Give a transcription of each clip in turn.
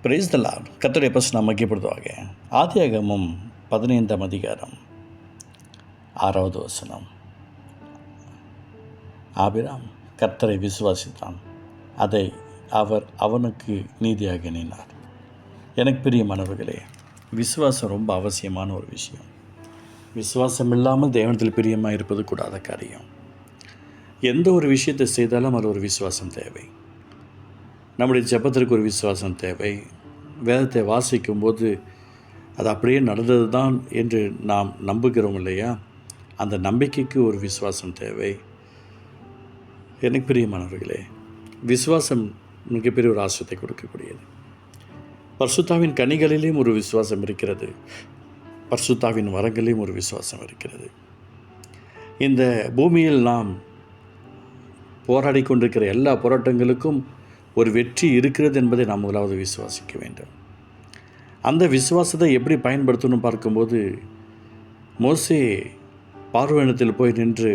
Praise the Lord. கர்த்தருடைய பரிசுத்த நாமம் மகிமைப்படுவதாக. ஆதியாகமம் 15ஆம் அதிகாரம் 6வது வசனம். ஆபிராம் கர்த்தரை விசுவாசித்தான், அதை அவர் அவனுக்கு நீதியாக எண்ணினார். எனக்கு பிரியமானவர்களே, விசுவாசம் ரொம்ப அவசியமான ஒரு விஷயம். விசுவாசம் இல்லாமல் தேவனத்தில் பிரியமாக இருப்பது கூடாத காரியம். எந்த ஒரு விஷயத்தை செய்தாலும் அது ஒரு விசுவாசம் தேவை. நம்முடைய ஜெபத்திற்கு ஒரு விசுவாசம் தேவை. வேதத்தை வாசிக்கும்போது அது அப்படியே நடந்தது தான் என்று நாம் நம்புகிறோம் இல்லையா? அந்த நம்பிக்கைக்கு ஒரு விசுவாசம் தேவை. எனக்கு பிரியமானவர்களே, விசுவாசம் மிகப்பெரிய ஒரு ஆசீர்வாதத்தை கொடுக்கக்கூடியது. பரிசுத்தாவின் கனிகளிலேயும் ஒரு விசுவாசம் இருக்கிறது. பரிசுத்தாவின் வரங்களிலும் ஒரு விசுவாசம் இருக்கிறது. இந்த பூமியில் நாம் போராடி கொண்டிருக்கிற எல்லா போராட்டங்களுக்கும் ஒரு வெற்றி இருக்கிறது என்பதை நாம் முதலாவது விசுவாசிக்க வேண்டும். அந்த விசுவாசத்தை எப்படி பயன்படுத்தணும் பார்க்கும்போது, மோசே பார்வோனிடத்தில் போய் நின்று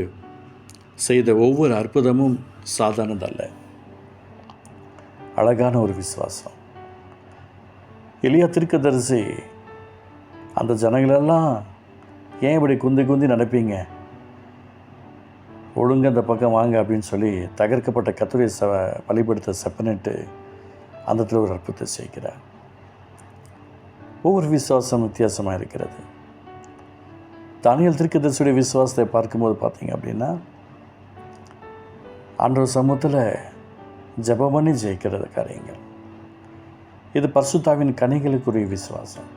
செய்த ஒவ்வொரு அற்புதமும் சாதாரணதல்ல, அழகான ஒரு விசுவாசம். எலியா தீர்க்கதரிசி அந்த ஜனங்களெல்லாம் ஏன் இப்படி குந்தி குந்தி நடப்பீங்க, ஒழுங்கு அந்த பக்கம் வாங்க அப்படின்னு சொல்லி தகர்க்கப்பட்ட கர்த்தருடைய பலிபடுத்த செப்பனிட்டு அந்த இடத்துல ஒரு அற்புதத்தை செய்கிறார். ஒவ்வொரு விசுவாசம் வித்தியாசமாக இருக்கிறது. தானியேல் தீர்க்கதரிசியுடைய விசுவாசத்தை பார்க்கும்போது பார்த்தீங்க அப்படின்னா, ஆண்டவர் சமூகத்தில் ஜெபம் பண்ணி ஜெயிக்கிறது காரியங்கள். இது பரிசுத்தாவின் கனிகளுக்குரிய விசுவாசம்.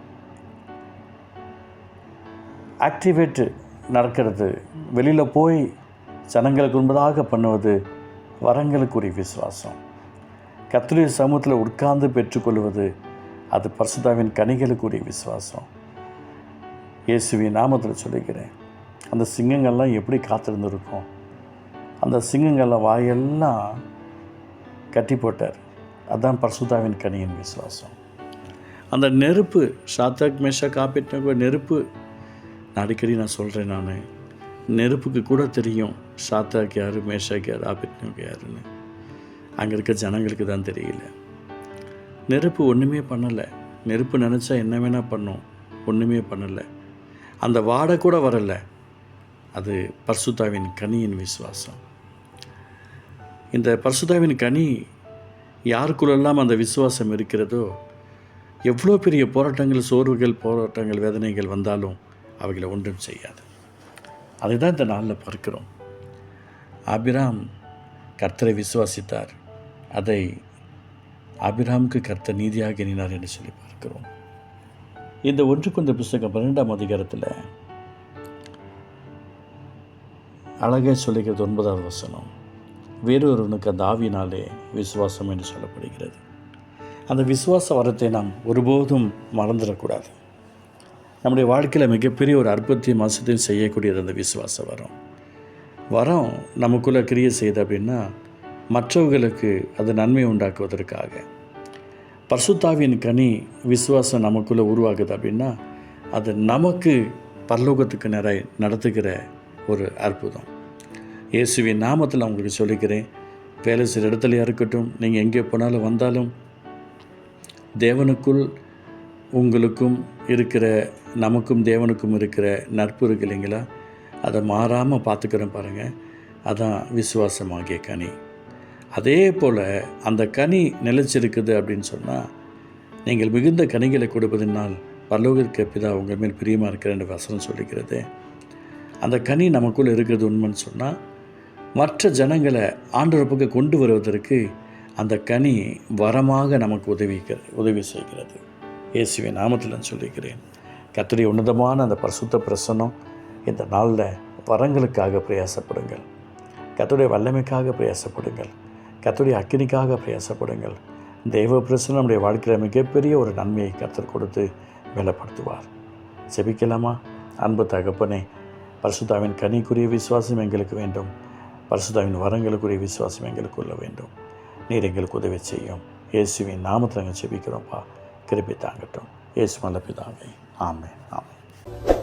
ஆக்டிவேட்டு நடக்கிறது, வெளியில் போய் ஜனங்களுக்கு உண்பதாக பண்ணுவது வரங்களுக்குரிய விசுவாசம். கர்த்தருடைய சமூகத்தில் உட்கார்ந்து பெற்றுக்கொள்வது அது பரிசுத்தாவின் கனிகளுக்குரிய விசுவாசம். இயேசுவின் நாமத்தில் சொல்லிக்கிறேன், அந்த சிங்கங்கள்லாம் எப்படி காத்திருந்துருக்கும். அந்த சிங்கங்கள்லாம் வாயெல்லாம் கட்டி போட்டார். அதுதான் பரிசுத்தாவின் கனியின் விசுவாசம். அந்த நெருப்பு, சாத்ராக் மேஷாக் ஆபேத்நேகோ நெருப்பு, அடிக்கடி நான் சொல்கிறேன், நான் நெருப்புக்கு கூட தெரியும் சாத்ராக் யார், மேஷாக் யார், ஆபேத்நேகோ யாருன்னு. அங்கே இருக்க ஜனங்களுக்கு தான் தெரியல. நெருப்பு ஒன்றுமே பண்ணலை. நெருப்பு நினச்சா என்ன வேணால் பண்ணும், ஒன்றுமே பண்ணலை. அந்த வாடை கூட வரலை. அது பரிசுத்தாவின் கனியின் விசுவாசம். இந்த பரிசுத்தாவின் கனி யாருக்குள்ளெல்லாம் அந்த விசுவாசம் இருக்கிறதோ, எவ்வளோ பெரிய போராட்டங்கள், சோர்வுகள், போராட்டங்கள், வேதனைகள் வந்தாலும் அவைகளை ஒன்றும் செய்யாது. அதை தான் இந்த நாளில் பார்க்கிறோம். ஆபிராம் கர்த்தரை விசுவாசித்தார், அதை ஆபிராமுக்கு கர்த்தர் நீதியாக எண்ணினார் என்று சொல்லி பார்க்கிறோம். இந்த 1 கொரிந்தியர் புத்தகம் 12ஆம் அதிகாரத்தில் அழகாக சொல்லுகிறது 9வது வசனம். வேறொருவனுக்கு அந்த ஆவியினாலே விசுவாசம் என்று சொல்லப்படுகிறது. அந்த விசுவாச வரத்தை நாம் ஒருபோதும் மறந்துடக்கூடாது. நம்முடைய வாழ்க்கையில் மிகப்பெரிய ஒரு அற்புதத்தையும் அசுத்தையும் செய்யக்கூடியது அந்த விசுவாச வரம் நமக்குள்ளே கிரியை செய்யுது அப்படின்னா, மற்றவர்களுக்கு அது நன்மை உண்டாக்குவதற்காக. பரிசுத்தாவின் கனி விசுவாசம் நமக்குள்ளே உருவாகுது அப்படின்னா, அது நமக்கு பரலோகத்துக்கு நிறைய நடத்துகிற ஒரு அற்புதம். இயேசுவின் நாமத்தில் நான் உங்களுக்கு சொல்லிக்கிறேன், வேலை செய்கிற இடத்துலையா இருக்கட்டும், நீங்கள் எங்கே போனாலும் வந்தாலும், தேவனுக்குள் உங்களுக்கும் இருக்கிற, நமக்கும் தேவனுக்கும் இருக்கிற நட்பு இருக்கு இல்லைங்களா, அதை மாறாமல் பார்த்துக்கிறோம் பாருங்கள். அதான் விசுவாசமாகிய கனி. அதே போல் அந்த கனி நிலைச்சிருக்குது அப்படின்னு சொன்னால், நீங்கள் மிகுந்த கனிகளை கொடுப்பதனால் பரலோகத்திற்கு பிதா உங்கள் மேல் பிரியமாக இருக்கிற என்ற வசனம் சொல்லிக்கிறது. அந்த கனி நமக்குள்ளே இருக்கிறது உண்மைன்னு சொன்னால், மற்ற ஜனங்களை ஆண்டவர் பக்கம் கொண்டு வருவதற்கு அந்த கனி வரமாக நமக்கு உதவி செய்கிறது. இயேசுவின் நாமத்தில் நான் சொல்லிக்கிறேன், கர்த்தருடைய உன்னதமான அந்த பரிசுத்த பிரசன்னம் இந்த நாளில் வரங்களுக்காக பிரயாசப்படுங்கள். கர்த்தருடைய வல்லமைக்காக பிரயாசப்படுங்கள். கர்த்தருடைய அக்கினிக்காக பிரயாசப்படுங்கள். தெய்வ பிரசன்னம் நம்முடைய வாழ்க்கையில் மிகப்பெரிய ஒரு நன்மையை கர்த்தர் கொடுத்து வேலைப்படுத்துவார். ஜெபிக்கலாமா? அன்பு தகப்பனே, பரிசுத்தாவின் கனிக்குரிய விசுவாசம் எங்களுக்கு வேண்டும். பரிசுத்தாவின் வரங்களுக்குரிய விசுவாசம் எங்களுக்கு உள்ள வேண்டும். நீர் எங்களுக்கு உதவி செய்யும். இயேசுவின் நாமத்தில் நாங்கள் ஜெபிக்கிறோம்ப்பா. கிருபை தாங்கட்டும். இயேசு நல்ல பிதாவே. ஆமென். ஆமென்.